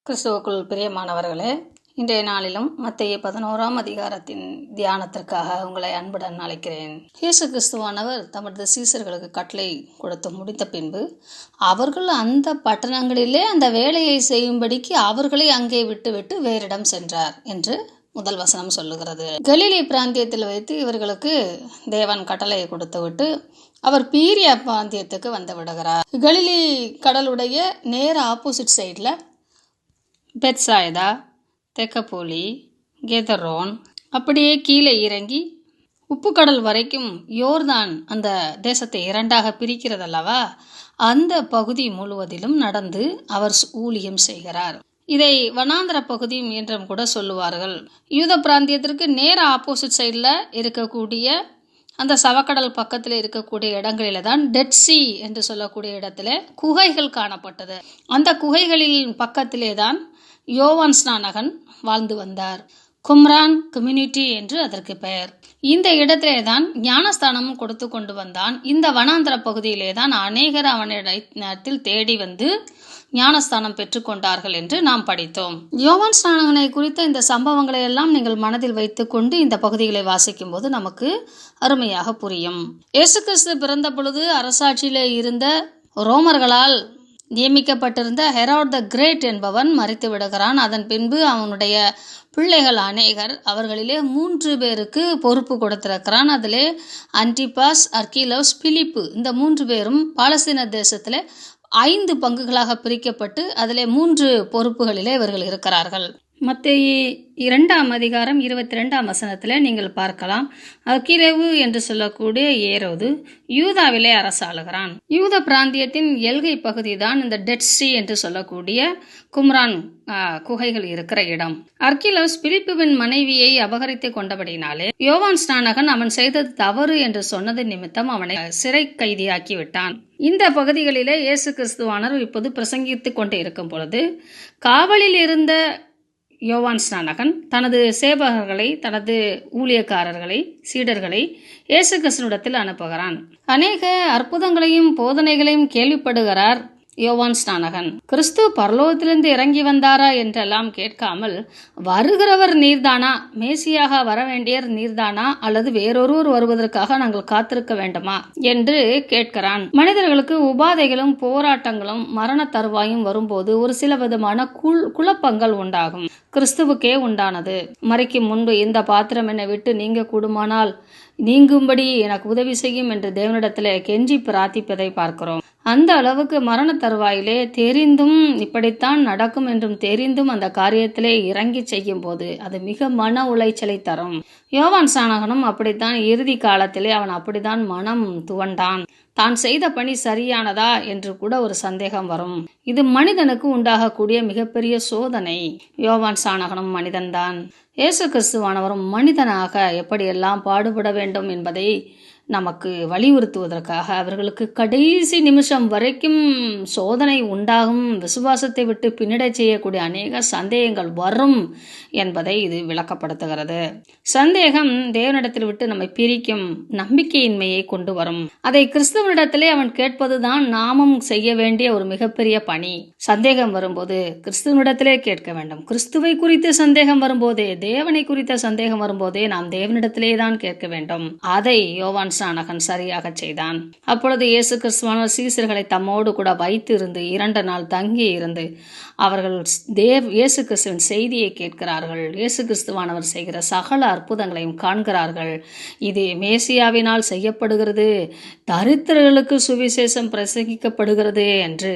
கிறிஸ்துவுக்குள் பிரியமானவர்களே, இன்றைய நாளிலும் மத்தேயு 11ஆம் அதிகாரத்தின் தியானத்திற்காக உங்களை அன்புடன் அழைக்கிறேன். இயேசு கிறிஸ்துவானவர் தமது சீசர்களுக்கு கட்டளை கொடுத்து முடித்த பின்பு அவர்கள் அந்த பட்டணங்களிலே அந்த வேலையை செய்யும்படிக்கு அவர்களை அங்கே விட்டுவிட்டு வேறிடம் சென்றார் என்று முதல் வசனம் சொல்லுகிறது. கலிலே பிராந்தியத்தில் வைத்து இவர்களுக்கு தேவன் கட்டளையை கொடுத்து விட்டு அவர் பீரியா பிராந்தியத்துக்கு வந்து விடுகிறார். கலிலே கடலுடைய நேர ஆப்போசிட் சைடில் பெத்சாய்தா, தெக்கப்போலி, கெதரோன் அப்படியே கீழே இறங்கி உப்புக்கடல் வரைக்கும் யோர்தான் அந்த தேசத்தை இரண்டாக பிரிக்கிறதல்லவா, அந்த பகுதி முழுவதிலும் நடந்து அவர் ஊழியம் செய்கிறார். இதை வனாந்திர பகுதி என்றும் கூட சொல்லுவார்கள். யூத பிராந்தியத்திற்கு நேர ஆப்போசிட் சைடில் இருக்கக்கூடிய அந்த சவக்கடல் பக்கத்தில் இருக்கக்கூடிய இடங்களில தான் டெட் சி என்று சொல்லக்கூடிய இடத்துல குகைகள் காணப்பட்டது. அந்த குகைகளின் பக்கத்திலே தான் யோவான் ஸ்நானகன் வாழ்ந்து வந்தார். கும்ரான் கம்யூனிட்டி என்று அதற்கு பெயர். இந்த இடத்திலே தான் ஞானஸ்தானமும் கொடுத்து கொண்டு வந்தான். இந்த வனாந்திர பகுதியிலே தான் அநேகர் அவனிடத்தில் தேடி வந்து ஞானஸ்தானம் பெற்றுக்கொண்டார்கள் என்று நாம் படித்தோம். யோவான் ஸ்நானகனை குறித்த இந்த சம்பவங்களை எல்லாம் நீங்கள் மனதில் வைத்துக்கொண்டு இந்த பகுதிகளை வாசிக்கும் போது நமக்கு அருமையாக புரியும். இயேசு கிறிஸ்து பிறந்த பொழுது அரசாட்சியிலே இருந்த ரோமர்களால் நியமிக்கப்பட்டிருந்த ஹெரோட் த கிரேட் என்பவன் மரித்து விடுகிறான். அதன் பின்பு அவனுடைய பிள்ளைகள் அநேகர், அவர்களிலே 3 பேருக்கு பொறுப்பு கொடுத்திருக்கிறான். அதிலே அன்டிபாஸ், அர்கிலோஸ், பிலிப்பு இந்த 3 பேரும் பாலஸ்தீன தேசத்தில் 5 பங்குகளாக பிரிக்கப்பட்டு அதிலே 3 பொறுப்புகளிலே இவர்கள் இருக்கிறார்கள். மத்தேயு 2ஆம் அதிகாரம் 22ஆம் வசனத்தில் நீங்கள் பார்க்கலாம். அகிலேவு என்று சொல்லக்கூடிய ஏரோது யூதாவிலே அரசாளுகிறான். யூத பிராந்தியத்தின் எல்கை பகுதி தான் இந்த டெட் சி என்று சொல்லக்கூடிய கும்ரான் குகைகள் இருக்கிற இடம். அர்கிலோஸ் பிலிப்புவின் மனைவியை அபகரித்து கொண்டபடினாலே யோவான் ஸ்நானகன் அவன் செய்தது தவறு என்று சொன்னது நிமித்தம் அவனை சிறை கைதியாக்கி விட்டான். இந்த பகுதிகளிலே இயேசு கிறிஸ்துவானவர் இப்போது பிரசங்கித்து கொண்டு இருக்கும் பொழுது காவலில் இருந்த யோவான் ஸ்நானகன் தனது சேவகர்களை, தனது ஊழியக்காரர்களை, சீடர்களை இயேசு கிறிஸ்துவிடத்தில் அனுப்புகிறான். அநேக அற்புதங்களையும் போதனைகளையும் கேள்விப்படுகிறார் யோவான் ஸ்நானகன். கிறிஸ்து பரலோகத்திலிருந்து இறங்கி வந்தாரா என்றெல்லாம் கேட்காமல், வருகிறவர் நீர்தானா, மேசியாக வர வேண்டியர் நீர்தானா, அல்லது வேறொருவர் வருவதற்காக நாங்கள் காத்திருக்க வேண்டுமா என்று கேட்கிறான். மனிதர்களுக்கு உபாதைகளும் போராட்டங்களும் மரண தருவாயும் வரும்போது ஒரு சில விதமான குழப்பங்கள் உண்டாகும். கிறிஸ்துவுக்கே உண்டானது. மரிக்கும் முன்பு இந்த பாத்திரம் என்னை விட்டு நீங்க கூடுமானால் நீங்கும்படி எனக்கு உதவி செய்யும் என்று தேவனிடத்தில் கெஞ்சி பிரார்த்திப்பதை பார்க்கிறோம். அந்த அளவுக்கு மரண தருவாயிலே தெரிந்தும் இப்படித்தான் நடக்கும் என்றும் தெரிந்தும் அந்த காரியத்திலே இறங்கி செய்யும் போது அது மிக மன உளைச்சலை தரும். யோவான் ஸ்நானகனும் அப்படித்தான். இறுதி காலத்திலே அவன் அப்படித்தான் மனம் துவண்டான். தான் செய்த பணி சரியானதா என்று கூட ஒரு சந்தேகம் வரும். இது மனிதனுக்கு உண்டாகக்கூடிய மிகப்பெரிய சோதனை. யோவான் ஸ்நானகனும் மனிதன்தான். இயேசு கிறிஸ்துவானவரும் மனிதனாக எப்படியெல்லாம் பாடுபட வேண்டும் என்பதை நமக்கு வலியுறுத்துவதற்காக அவர்களுக்கு கடைசி நிமிஷம் வரைக்கும் சோதனை உண்டாகும், விசுவாசத்தை விட்டு பின்னடை செய்யக்கூடிய அநேக சந்தேகங்கள் வரும் என்பதை இது விளக்கப்படுத்துகிறது. சந்தேகம் தேவனிடத்தில் விட்டு நம்மை பிரிக்கும், நம்பிக்கையின்மையை கொண்டு வரும். அதை கிறிஸ்துவனிடத்திலே அவன் கேட்பதுதான் நாமும் செய்ய வேண்டிய ஒரு மிகப்பெரிய பணி. சந்தேகம் வரும்போது கிறிஸ்துவனிடத்திலே கேட்க வேண்டும். கிறிஸ்துவை குறித்து சந்தேகம் வரும்போதே, தேவனை குறித்த சந்தேகம் வரும்போதே நாம் தேவனிடத்திலே தான் கேட்க வேண்டும். அதை யோவான் ஸ்நானகன் சரியாக செய்தான். அப்பொழுது இயேசு கிறிஸ்துவான சீசர்களை தம்மோடு கூட வைத்து இருந்து 2 நாள் தங்கி இருந்து அவர்கள் இயேசு கிறிஸ்துவின் செய்தியை கேட்கிறார்கள். இயேசு கிறிஸ்துவானவர் செய்கிற சகல அற்புதங்களையும் காண்கிறார்கள். இது மேசியாவினால் செய்யப்படுகிறது, தரித்திரர்களுக்கு சுவிசேஷம் பிரசங்கிக்கப்படுகிறது என்று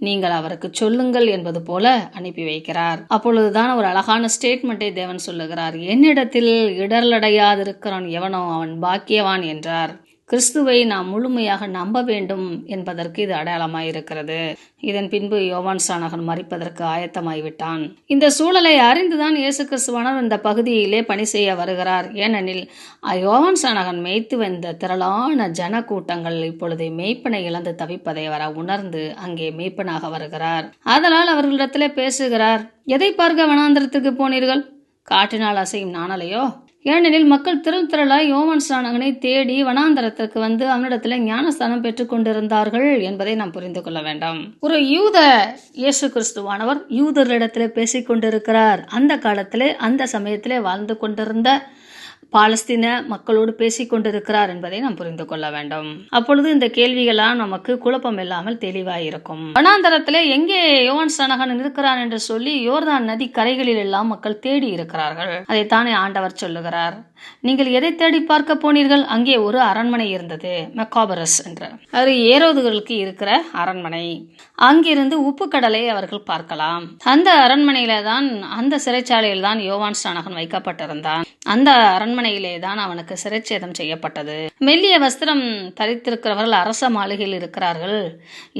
நீங்கள் அவருக்கு சொல்லுங்கள் என்பது போல அனுப்பி வைக்கிறார். அப்பொழுதுதான் ஒரு அழகான ஸ்டேட்மெண்ட்டை தேவன் சொல்லுகிறார். என்னிடத்தில் இடரலடையாதிருக்கிறான் எவனோ அவன் பாக்கியவான் என்றார். கிறிஸ்துவை நாம் முழுமையாக நம்ப வேண்டும் என்பதற்கு இது அடையாளமாயிருக்கிறது. இதன் பின்பு யோவான் ஸ்நானகன் மரிப்பதற்கு ஆயத்தமாய்விட்டான். இந்த சூழலை அறிந்துதான் இயேசு கிறிஸ்துவானவர் இந்த பகுதியிலே பணி செய்ய வருகிறார். ஏனெனில் யோவான் ஸ்நானகன் மேய்த்து வந்த திரளான ஜன கூட்டங்கள் இப்பொழுது மேய்ப்பனை இழந்து தவிப்பதை வர உணர்ந்து அங்கே மேய்ப்பனாக வருகிறார். ஆதலால் அவர்களிடத்திலே பேசுகிறார். எதை பார்க்க வனாந்திரத்துக்கு போனீர்கள்? காற்றினால் அசையும் நாணலையோ? ஏனெனில் மக்கள் திரளாய் யோவான் ஸ்நானகனை தேடி வனாந்தரத்திற்கு வந்து அவனிடத்தில் ஞானஸ்தானம் பெற்றுக் கொண்டிருந்தார்கள் என்பதை நாம் புரிந்து கொள்ள வேண்டும். ஒரு யூத இயேசு கிறிஸ்துவானவர் யூதர்களிடத்தில் பேசிக் கொண்டிருக்கிறார். அந்த காலத்திலே அந்த சமயத்திலே வாழ்ந்து கொண்டிருந்த பாலஸ்தீன மக்களோடு பேசிக் கொண்டிருக்கிறார் என்பதை நாம் புரிந்து கொள்ள வேண்டும். அப்பொழுது இந்த கேள்விகளாம் நமக்கு குழப்பம் இல்லாமல் தெளிவாயிருக்கும். வனாந்தரத்திலே எங்கே யோவான் ஸ்நானகன் இருக்கிறான் என்று சொல்லி யோர்தான் நதி கரைகளில் எல்லாம் மக்கள் தேடி இருக்கிறார்கள். அதைத்தானே ஆண்டவர் சொல்லுகிறார். நீங்கள் எதை தேடி பார்க்க போனீர்கள்? அங்கே ஒரு அரண்மனை இருந்தது, மெக்காபரஸ் என்ற. அது ஏரோதுகளுக்கு இருக்கிற அரண்மனை. அங்கிருந்து உப்பு கடலை அவர்கள் பார்க்கலாம். அந்த அரண்மனையில தான், அந்த சிறைச்சாலையில் தான் யோவான் ஸ்நானகன் வைக்கப்பட்டிருந்தான். அந்த அரண்மனையிலே தான் அவனுக்கு சிறைச்சேதம் செய்யப்பட்டது. மெல்லிய வஸ்திரம் தரித்திருக்கிறவர்கள் அரச மாளிகையில் இருக்கிறார்கள்.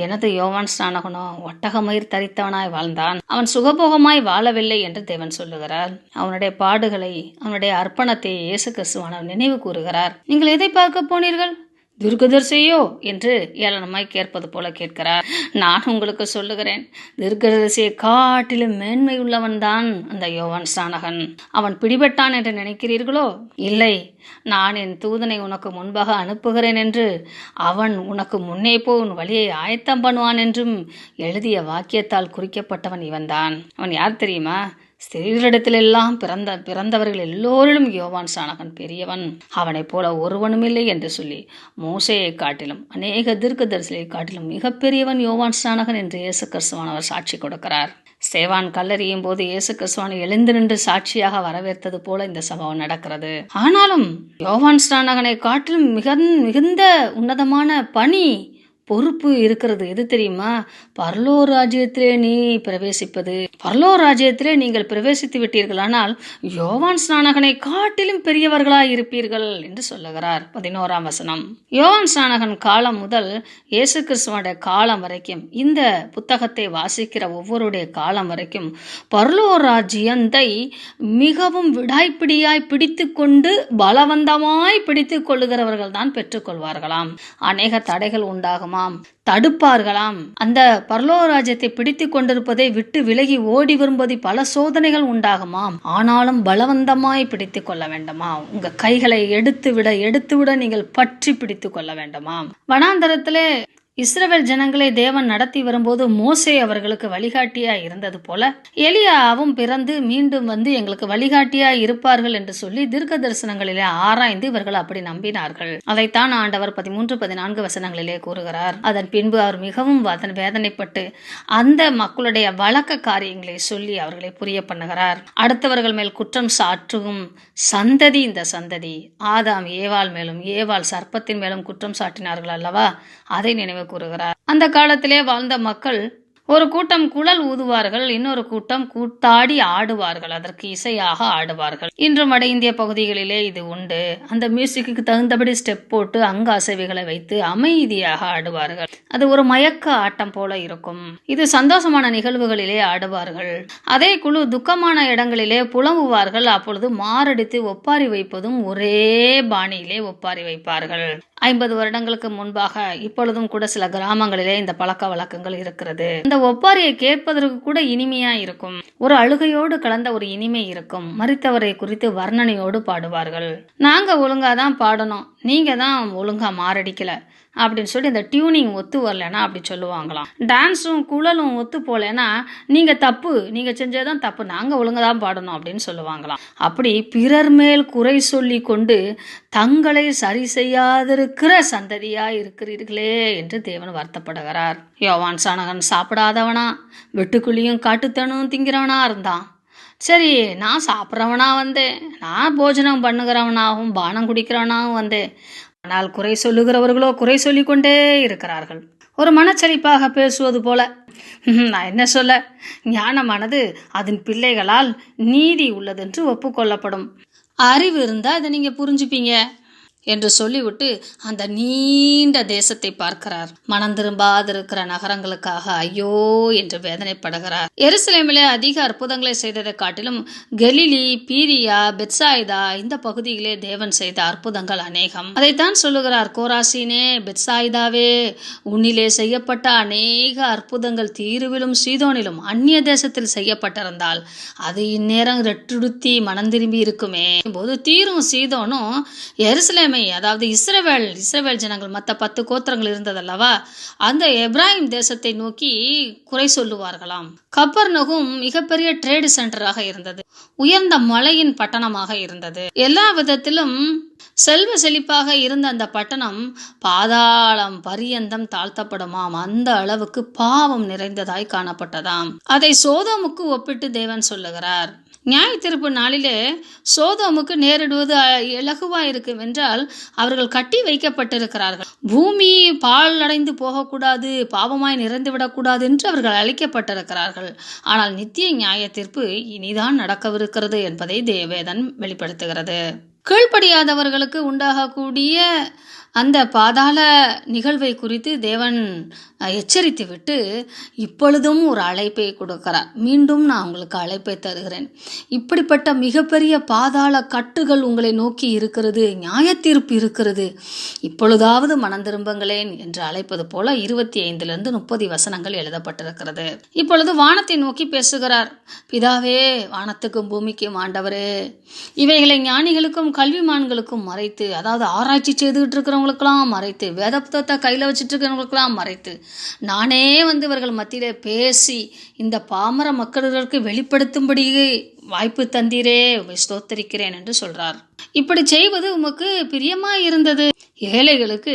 எனது யோவான் ஸ்நானகனோ ஒட்டகமயிர் தரித்தவனாய் வாழ்ந்தான். அவன் சுகபோகமாய் வாழவில்லை என்று தேவன் சொல்லுகிறார். அவனுடைய பாடுகளை, அவனுடைய அர்ப்பணத்தை இயேசு கிறிஸ்துவானவர் நினைவு கூறுகிறார். நீங்கள் எதை பார்க்க போனீர்கள்? தீர்க்கதரிசியோ என்று ஏளனமாய் கேட்பது போல கேட்கிறார். நான் உங்களுக்கு சொல்லுகிறேன், தீர்க்கதரிசியை காட்டிலும் மேன்மை உள்ளவன் தான் அந்த யோவான் ஸ்நானகன். அவன் பிடிபட்டான் என்று நினைக்கிறீர்களோ? இல்லை, நான் என் தூதனை உனக்கு முன்பாக அனுப்புகிறேன் என்று, அவன் உனக்கு முன்னே போய் உன் வழியை ஆயத்தம் பண்ணுவான் என்றும் எழுதிய வாக்கியத்தால் குறிக்கப்பட்டவன் இவன்தான். அவன் யார் தெரியுமா? ஸ்திரீகளிடத்திலெல்லாம் பிறந்தவர்கள் எல்லோரிலும் யோவான் ஸ்நானகன் பெரியவன், அவனைப் போல ஒருவனுமில்லை என்று சொல்லி மோசேயை காட்டிலும் அநேக தீர்க்கதரிசியை காட்டிலும் மிகப்பெரியவன் யோவான் ஸ்நானகன் என்று இயேசு கிறிஸ்துவானவர் சாட்சி கொடுக்கிறார். ஸ்தேவான் கல்லெறியும் போது இயேசு கிறிஸ்துவானை எழுந்து நின்று சாட்சியாக வரவேற்பது போல இந்த சம்பவம் நடக்கிறது. ஆனாலும் யோவான் ஸ்நானகனை காட்டிலும் மிகுந்த உன்னதமான பணி, பொறுப்பு இருக்கிறது. எது தெரியுமா? பரலோக ராஜ்யத்திலே நீ பிரவேசிப்பது. பரலோக ராஜ்யத்திலே நீங்கள் பிரவேசித்து விட்டீர்கள், ஆனால் யோவான் ஸ்நானகனை காட்டிலும் பெரியவர்களாய் இருப்பீர்கள் என்று சொல்லுகிறார். 11ஆம் வசனம். யோவான் ஸ்நானகன் காலம் முதல் இயேசு கிறிஸ்துவோட காலம் வரைக்கும், இந்த புத்தகத்தை வாசிக்கிற ஒவ்வொருடைய காலம் வரைக்கும் பரலோக ராஜ்யத்தை மிகவும் விடாய்ப்பிடியாய் பிடித்து கொண்டு பலவந்தமாய் பிடித்து கொள்ளுகிறவர்கள் தான் பெற்றுக்கொள்வார்களாம். அநேக தடைகள் உண்டாகுமா, தடுப்பார்களாம். அந்த பரலோக ராஜ்யத்தை பிடித்து கொண்டிருப்பதை விட்டு விலகி ஓடி வரும்போது பல சோதனைகள் உண்டாகுமாம். ஆனாலும் பலவந்தமாய் பிடித்து கொள்ள வேண்டுமா? உங்க கைகளை எடுத்துவிட நீங்கள் பற்றி பிடித்து கொள்ள வேண்டுமாம். வனாந்தரத்திலே இஸ்ரவேல் ஜனங்களை தேவன் நடத்தி வரும்போது மோசே அவர்களுக்கு வழிகாட்டியா இருந்தது போல எலியாவும் பிறந்து மீண்டும் வந்து எங்களுக்கு வழிகாட்டியா இருப்பார்கள் என்று சொல்லி தீர்க்க தரிசனங்களிலே ஆராய்ந்து இவர்கள் அப்படி நம்பினார்கள். அதைத்தான் ஆண்டவர் 13-14 வசனங்களிலே கூறுகிறார். அதன் பின்பு அவர் மிகவும் வேதனைப்பட்டு அந்த மக்களுடைய வழக்க காரியங்களை சொல்லி அவர்களை புரிய பண்ணுகிறார். அடுத்தவர்கள் மேல் குற்றம் சாற்றும் சந்ததி இந்த சந்ததி. ஆதாம் ஏவாள் மேலும், ஏவாள் சர்ப்பத்தின் மேலும் குற்றம் சாட்டினார்கள் அல்லவா? அதை நினைவு கூறுகிறார். அந்த காலத்திலே வாழ்ந்த மக்கள் ஒரு கூட்டம் குழல் ஊதுவார்கள், இன்னொரு கூட்டம் கூத்தாடி ஆடுவார்கள், அதற்கு இசையாக ஆடுவார்கள். இன்றும் வட இந்திய பகுதிகளிலே இது உண்டு. அந்த மியூசிக்கு தகுந்தபடி ஸ்டெப் போட்டு அங்க அசைவுகளை வைத்து அமைதியாக ஆடுவார்கள். அது ஒரு மயக்க ஆட்டம் போல இருக்கும். இது சந்தோஷமான நிகழ்வுகளிலே ஆடுவார்கள். அதே குழு துக்கமான இடங்களிலே புலம்புவார்கள். அப்பொழுது மாரடித்து ஒப்பாரி வைப்பதும் ஒரே பாணியிலே ஒப்பாரி வைப்பார்கள். 50 வருடங்களுக்கு முன்பாக இப்பொழுதும் கூட சில கிராமங்களிலே இந்த பழக்க வழக்கங்கள் இருக்கிறது. இந்த ஒப்பாரியை கேட்பதற்கு கூட இனிமையா இருக்கும். ஒரு அழுகையோடு கலந்த ஒரு இனிமை இருக்கும். மரித்தவரை குறித்து வர்ணனையோடு பாடுவார்கள். நாங்க ஒழுங்காதான் பாடணும், நீங்க தான் ஒழுங்கா மாரடிக்கல அப்படின்னு சொல்லி இந்த டியூனிங் ஒத்து வரலன்னா அப்படி சொல்லுவாங்களாம். டான்ஸும் குழலும் ஒத்து போலன்னா நீங்க தப்பு, நீங்க செஞ்சதான் தப்பு, நாங்க ஒழுங்கதான் பாடணும் அப்படின்னு சொல்லுவாங்களாம். அப்படி பிறர் மேல் குறை சொல்லி கொண்டு தங்களை சரி செய்யாதிருக்கிற சந்ததியா இருக்கிறீர்களே என்று தேவன் வருத்தப்படுகிறார். யோவான் ஸ்நானகன் சாப்பிடாதவனா, வெட்டுக்குழியும் காட்டுத்தனும் திங்கிறவனா இருந்தான். சரி, நான் சாப்பிட்றவனா வந்தேன், நான் போஜனம் பண்ணுகிறவனாகவும் பானம் குடிக்கிறவனாகவும் வந்தேன். ஆனால் குறை சொல்லுகிறவர்களோ குறை சொல்லிக்கொண்டே இருக்கிறார்கள். ஒரு மனச்சலிப்பாக பேசுவது போல. நான் என்ன சொல்ல, ஞானமானது அதன் பிள்ளைகளால் நீதி உள்ளதென்று ஒப்புக்கொள்ளப்படும். அறிவு இருந்தால் இதை நீங்கள் புரிஞ்சுப்பீங்க. என்று சொல்லிவிட்டு அந்த நீண்ட தேசத்தை பார்க்கிறார். மனம் திரும்பாதிருக்கிற நகரங்களுக்காக ஐயோ என்று வேதனைப்படுகிறார். எருசலேமிலே அதிக அற்புதங்களை செய்ததை காட்டிலும் கலிலி, பீரியா, பெத்சாயிதா இந்த பகுதியிலே தேவன் செய்த அற்புதங்கள் அநேகம். அதைத்தான் சொல்லுகிறார், கோராசீனே, பெத்சாயிதாவே, உன்னிலே செய்யப்பட்ட அநேக அற்புதங்கள் தீருவிலும் சீதோனிலும் அந்நிய தேசத்தில் செய்யப்பட்டிருந்தால் அது இந்நேரம் ரெட்டுடுத்தி மனம் திரும்பி இருக்குமே. போது தீரும் சீதோனும் எருசலேமை, அதாவது இஸ்ரவேல் ஜனங்கள் மற்ற 10 கோத்திரங்கள் இருந்ததல்லவா, அந்த எப்ராஹிம் தேசத்தை நோக்கி குறை சொல்லுவார்களாம். கப்பர்நகும் மிகப்பெரிய ட்ரேடு சென்டராக இருந்தது, உயர்ந்த மலையின் பட்டணமாக இருந்தது. எல்லா விதத்திலும் செல்வ செழிப்பாக இருந்த அந்த பட்டணம் பாதாளம் பரியந்தம் தாழ்த்தப்படுமாம். அந்த அளவுக்கு பாவம் நிறைந்ததாய் காணப்பட்டதாம். அதை சோதோமுக்கு ஒப்பிட்டு தேவன் சொல்லுகிறார். நியாய தீர்ப்பு நாளிலே சோதோமுக்கு நேரிடுவது இலகுவா இருக்கும் என்றால் அவர்கள் கட்டி வைக்கப்பட்டிருக்கிறார்கள். பூமி பால் அடைந்து போகக்கூடாது, பாவமாய் நிறைந்து விடக்கூடாது என்று அவர்கள் அழைக்கப்பட்டிருக்கிறார்கள். ஆனால் நித்திய நியாய தீர்ப்பு இனிதான் நடக்கவிருக்கிறது என்பதை வேதம் வெளிப்படுத்துகிறது. கீழ்ப்படியாதவர்களுக்கு உண்டாகக்கூடிய அந்த பாதாள நிகழ்வை குறித்து தேவன் எச்சரித்து விட்டு இப்பொழுதும் ஒரு அழைப்பை கொடுக்கிறார். மீண்டும் நான் உங்களுக்கு அழைப்பை தருகிறேன். இப்படிப்பட்ட மிகப்பெரிய பாதாள கட்டுகள் உங்களை நோக்கி இருக்கிறது, நியாய தீர்ப்பு இருக்கிறது, இப்பொழுதாவது மனம் திரும்புங்களேன் என்று அழைப்பது போல 25 30 வசனங்கள் எழுதப்பட்டிருக்கிறது. இப்பொழுது வானத்தை நோக்கி பேசுகிறார். பிதாவே, வானத்துக்கும் பூமிக்கும் ஆண்டவரே, இவைகளை ஞானிகளுக்கும் கல்விமான்களுக்கும் மறைத்து, அதாவது ஆராய்ச்சி செய்துகிட்டு இருக்கிறவங்களுக்கெல்லாம் மறைத்து, வேத புத்தகத்தை கையில் வச்சுட்டு இருக்கிறவங்களுக்கெல்லாம் மறைத்து, நானே இவர்கள் மத்தியிலே பேசி இந்த பாமர மக்களுக்கு வெளிப்படுத்தும்படி வாய்ப்பு தந்தீரே, ஸ்தோத்தரிக்கிறேன் என்று சொல்றார். இப்படி செய்வது உமக்கு பிரியமாய் இருந்தது. ஏழைகளுக்கு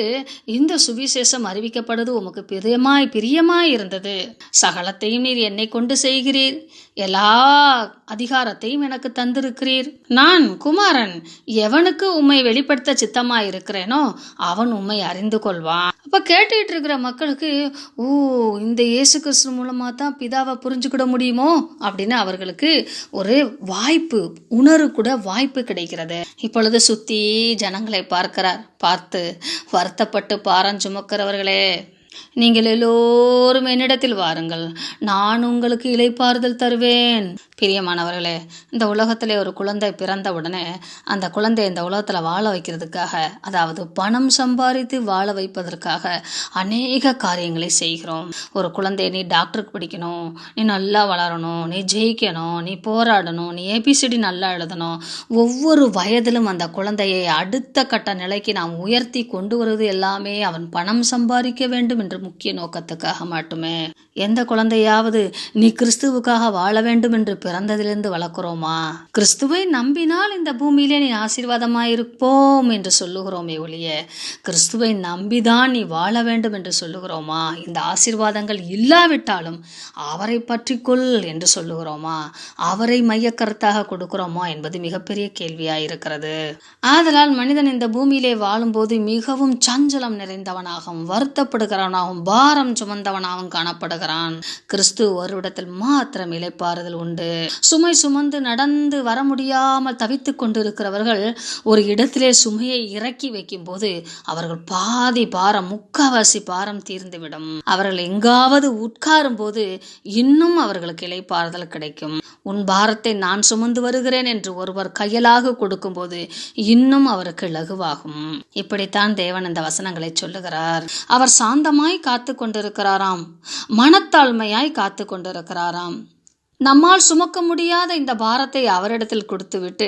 இந்த சுவிசேஷம் அறிவிக்கப்படுவது உமக்கு பிரியமாய் இருந்தது. சகலத்தையும் நீர் என்னை கொண்டு செய்கிறீர், எல்லா அதிகாரத்தையும் எனக்கு தந்திருக்கிறீர். நான் குமாரன், எவனுக்கு உம்மை வெளிப்படுத்த சித்தமாய் இருக்கிறேனோ அவன் உம்மை அறிந்து கொள்வான். அப்ப கேட்டுட்டு இருக்கிற மக்களுக்கு, ஓ, இந்த இயேசு கிறிஸ்து மூலமா தான் பிதாவை புரிஞ்சுக்கிட முடியுமோ அப்படின்னு அவர்களுக்கு ஒரு வாய்ப்பு, கூட வாய்ப்பு கிடைக்கிறது. இப்பொழுது சுத்தி ஜனங்களை பார்த்து வருத்தப்பட்டு பாரம் சுமக்கிறவர்களே, நீங்கள் எல்லோரும் என்னிடத்தில் வாருங்கள், நான் உங்களுக்கு இளைப்பாறுதல் தருவேன். பிரியமானவர்களே, இந்த உலகத்திலே ஒரு குழந்தை பிறந்த உடனே அந்த குழந்தை இந்த உலகத்தில் வாழ வைக்கிறதுக்காக, அதாவது பணம் சம்பாதித்து வாழ வைப்பதற்காக அநேக காரியங்களை செய்கிறோம். ஒரு குழந்தைய நீ டாக்டருக்கு படிக்கணும், நீ நல்லா வளரணும், நீ ஜெயிக்கணும், நீ போராடணும், நீ ஏபிசிடி நல்லா எழுதணும். ஒவ்வொரு வயதிலும் அந்த குழந்தையை அடுத்த கட்ட நிலைக்கு நாம் உயர்த்தி கொண்டு வருவது எல்லாமே அவன் பணம் சம்பாதிக்க வேண்டும் என்ற முக்கிய நோக்கத்துக்காக மட்டுமே. எந்த குழந்தையாவது நீ கிறிஸ்துவுக்காக வாழ வேண்டும் என்று பிறந்ததிலிருந்து வளர்க்கிறோமா? கிறிஸ்துவை நம்பினால் இந்த பூமியிலே நீ ஆசீர்வாதமாயிருப்போம் என்று சொல்லுகிறோமே ஒழிய, கிறிஸ்துவை நம்பிதான் நீ வாழ வேண்டும் என்று சொல்லுகிறோமா? இந்த ஆசீர்வாதங்கள் இல்லாவிட்டாலும் அவரை பற்றிக்கொள் என்று சொல்லுகிறோமா? அவரை மையக்கருத்தாக கொடுக்கிறோமா என்பது மிகப்பெரிய கேள்வியாயிருக்கிறது. ஆதலால் மனிதன் இந்த பூமியிலே வாழும்போது மிகவும் சஞ்சலம் நிறைந்தவனாகவும் வருத்தப்படுகிறவனாகவும் பாரம் சுமந்தவனாகவும் காணப்படுகிறான். கிறிஸ்து ஒரு இடத்தில் மாத்திரம் இளைப்பாறுதல் உண்டு. சுமை சுமந்து நடந்து வர முடியாமல் தவித்துக் கொண்டிருக்கிறவர்கள் ஒரு இடத்திலே சுமையை இறக்கி வைக்கும் போது அவர்கள் பாதி பாரம், முக்காவாசி பாரம் தீர்ந்துவிடும். அவர்கள் எங்காவது உட்காரும் போது இன்னும் அவர்களுக்கு இளைப்பாறுதல் கிடைக்கும். உன் பாரத்தை நான் சுமந்து வருகிறேன் என்று ஒருவர் கையலாக கொடுக்கும் போது இன்னும் அவருக்கு இலகுவாகும். இப்படித்தான் தேவன் இந்த வசனங்களை சொல்லுகிறார். அவர் சாந்தமாய் காத்து கொண்டிருக்கிறாராம், மனத்தாழ்மையாய் காத்து கொண்டிருக்கிறாராம். நம்மால் சுமக்க முடியாத இந்த பாரத்தை அவரிடத்தில் கொடுத்துவிட்டு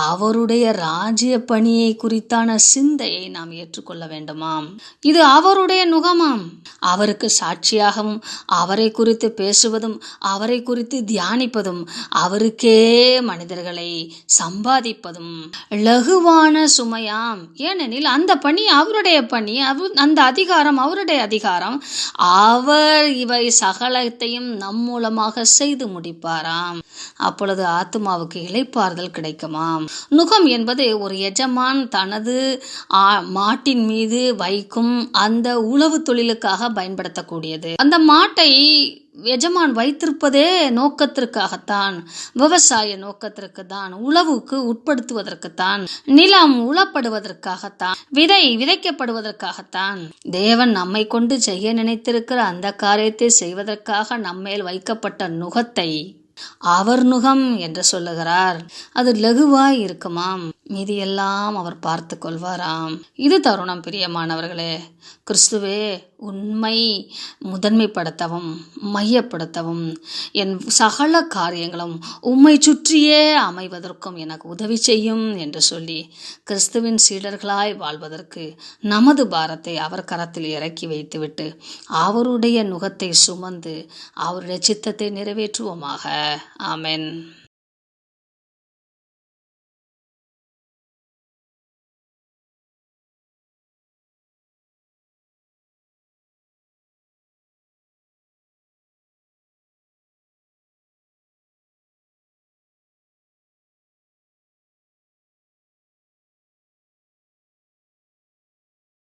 அவருடைய ராஜ்ய பணியை குறித்தான சிந்தையை நாம் ஏற்றுக்கொள்ள வேண்டுமாம். இது அவருடைய நுகமாம். அவருக்கு சாட்சியாகவும் அவரை குறித்து பேசுவதும் அவரை குறித்து தியானிப்பதும் அவருக்கே மனிதர்களை சம்பாதிப்பதும் லகுவான சுமையாம். ஏனெனில் அந்த பணி அவருடைய பணி, அந்த அதிகாரம் அவருடைய அதிகாரம். அவர் இவை சகலத்தையும் நம் மூலமாக செய்து முடிப்பாராம். அப்பொழுது ஆத்துமாவுக்கு இளைப்பாறுதல் கிடைக்குமாம். நுகம் என்பது ஒரு எஜமான் தனது மாட்டின் மீது வைக்கும் அந்த உழவு தொழிலுக்காக பயன்படுத்தக்கூடியது. அந்த மாட்டை எஜமான் வைத்திருப்பதே நோக்கத்திற்காகத்தான், விவசாய நோக்கத்திற்கு தான், உழவுக்கு உட்படுத்துவதற்குத்தான், நிலம் உழப்படுவதற்காகத்தான், விதை விதைக்கப்படுவதற்காகத்தான். தேவன் நம்மை கொண்டு செய்ய நினைத்திருக்கிற அந்த காரியத்தை செய்வதற்காக நம்மேல் வைக்கப்பட்ட நுகத்தை அவர் நுகம் என்று சொல்லுகிறார். அது லகுவாய் இருக்குமாம், மீதியெல்லாம் அவர் பார்த்து கொள்வாராம். இது தருணம் பிரியமானவர்களே. கிறிஸ்துவே உண்மை முதன்மைப்படுத்தவும் மையப்படுத்தவும் என் சகல காரியங்களும் உம்மை சுற்றியே அமைவதற்கும் எனக்கு உதவி செய்யும் என்று சொல்லி கிறிஸ்துவின் சீடர்களாய் வாழ்வதற்கு நமது பாரத்தை அவர் கரத்தில் இறக்கி வைத்துவிட்டு அவருடைய நுகத்தை சுமந்து அவருடைய சித்தத்தை நிறைவேற்றுவோமாக. ஆமென்.